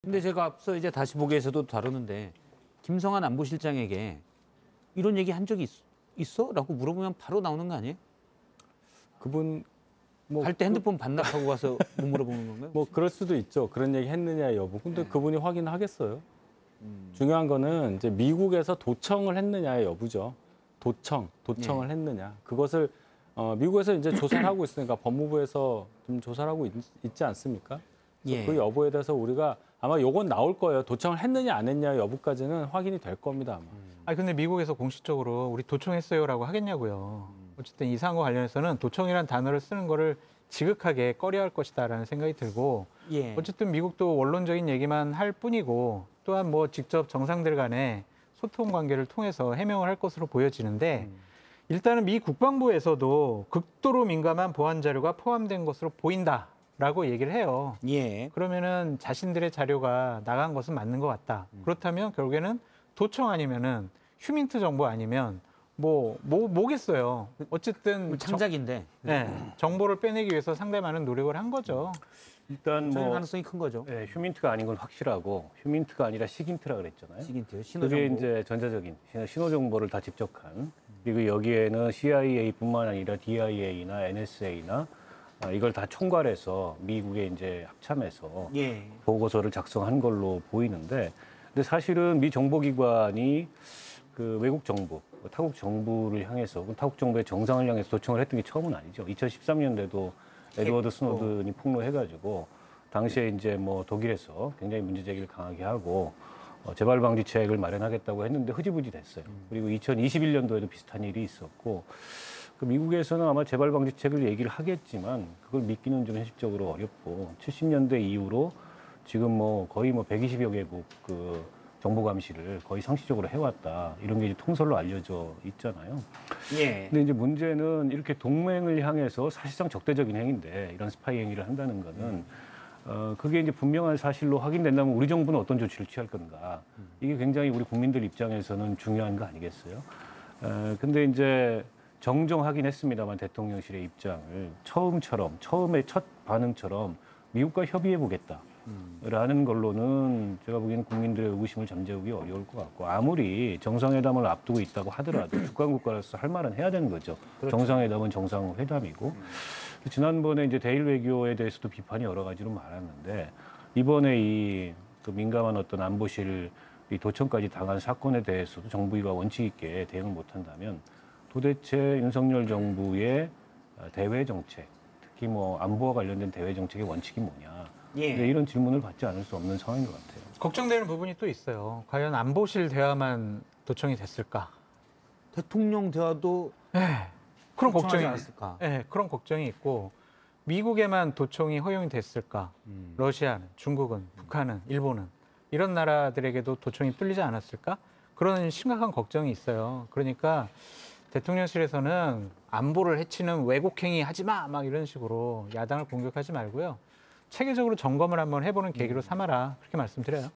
근데 제가 앞서 이제 다시 보기에서도 다루는데 김성한 안보실장에게 이런 얘기 한 적이 있어? 라고 물어보면 바로 나오는 거 아니에요? 그분 뭐 갈 때 핸드폰 반납하고 가서 못 물어보는 건가요? 뭐 그럴 수도 있죠. 그런 얘기 했느냐 여부. 근데 네. 그분이 확인하겠어요. 중요한 거는 이제 미국에서 도청을 했느냐의 여부죠. 도청을 네. 했느냐. 그것을 미국에서 이제 조사를 하고 있으니까 법무부에서 좀 조사를 하고 있지 않습니까? 그래서 예. 그 여부에 대해서 우리가 아마 요건 나올 거예요. 도청을 했느냐 안 했냐 여부까지는 확인이 될 겁니다. 아마. 아니 근데 미국에서 공식적으로 우리 도청했어요라고 하겠냐고요. 어쨌든 이 사안과 관련해서는 도청이라는 단어를 쓰는 거를 지극하게 꺼려할 것이다라는 생각이 들고 예. 어쨌든 미국도 원론적인 얘기만 할 뿐이고 또한 뭐 직접 정상들 간의 소통 관계를 통해서 해명을 할 것으로 보여지는데 일단은 미 국방부에서도 극도로 민감한 보안 자료가 포함된 것으로 보인다라고 얘기를 해요. 예. 그러면은 자신들의 자료가 나간 것은 맞는 것 같다. 그렇다면 결국에는 도청 아니면은 휴민트 정보 아니면 뭐겠어요. 어쨌든 창작인데 정보를 빼내기 위해서 상당히 많은 노력을 한 거죠. 일단 저 뭐 가능성이 큰 거죠. 휴민트가 아닌 건 확실하고 휴민트가 아니라 시긴트라 그랬잖아요. 시긴트요. 그게 신호정보. 이제 전자적인 신호 정보를 다 집적한 그리고 여기에는 CIA뿐만 아니라 DIA나 NSA나 이걸 다 총괄해서 미국에 이제 합참해서 예. 보고서를 작성한 걸로 보이는데 근데 사실은 미 정보기관이 그 외국 정부, 타국 정부를 향해서 타국 정부의 정상을 향해서 도청을 했던 게 처음은 아니죠. 2013년대도 에드워드 스노든이 폭로해가지고 당시에 이제 뭐 독일에서 굉장히 문제 제기를 강하게 하고 재발 방지책을 마련하겠다고 했는데 흐지부지 됐어요. 그리고 2021년도에도 비슷한 일이 있었고 그 미국에서는 아마 재발 방지책을 얘기를 하겠지만 그걸 믿기는 좀 현실적으로 어렵고 70년대 이후로 지금 뭐 거의 뭐 120여 개국 그 정보 감시를 거의 상시적으로 해왔다 이런 게 이제 통설로 알려져 있잖아요. 예. 근데 이제 문제는 이렇게 동맹을 향해서 사실상 적대적인 행위인데 이런 스파이 행위를 한다는 거는 그게 이제 분명한 사실로 확인된다면 우리 정부는 어떤 조치를 취할 건가 이게 굉장히 우리 국민들 입장에서는 중요한 거 아니겠어요? 근데 이제 정정하긴 했습니다만 대통령실의 입장을 처음의 첫 반응처럼 미국과 협의해 보겠다. 라는 걸로는 제가 보기에는 국민들의 의구심을 잠재우기 어려울 것 같고 아무리 정상회담을 앞두고 있다고 하더라도 주권 국가로서 할 말은 해야 되는 거죠. 그렇죠. 정상회담은 정상회담이고 지난번에 이제 대일 외교에 대해서도 비판이 여러 가지로 많았는데 이번에 그 민감한 어떤 안보실 도청까지 당한 사건에 대해서도 정부가 원칙 있게 대응을 못한다면 도대체 윤석열 정부의 대외 정책, 특히 뭐 안보와 관련된 대외 정책의 원칙이 뭐냐? 예. 네, 이런 질문을 받지 않을 수 없는 상황인 것 같아요. 걱정되는 부분이 또 있어요. 과연 안보실 대화만 도청이 됐을까? 대통령 대화도 그런 도청하지 걱정이 않았을까? 그런 걱정이 있고 미국에만 도청이 허용이 됐을까? 러시아는, 중국은, 북한은, 일본은 이런 나라들에게도 도청이 뚫리지 않았을까? 그런 심각한 걱정이 있어요. 그러니까 대통령실에서는 안보를 해치는 왜곡행위 하지 마! 막 이런 식으로 야당을 공격하지 말고요. 체계적으로 점검을 한번 해보는 계기로 삼아라. 그렇게 말씀드려요.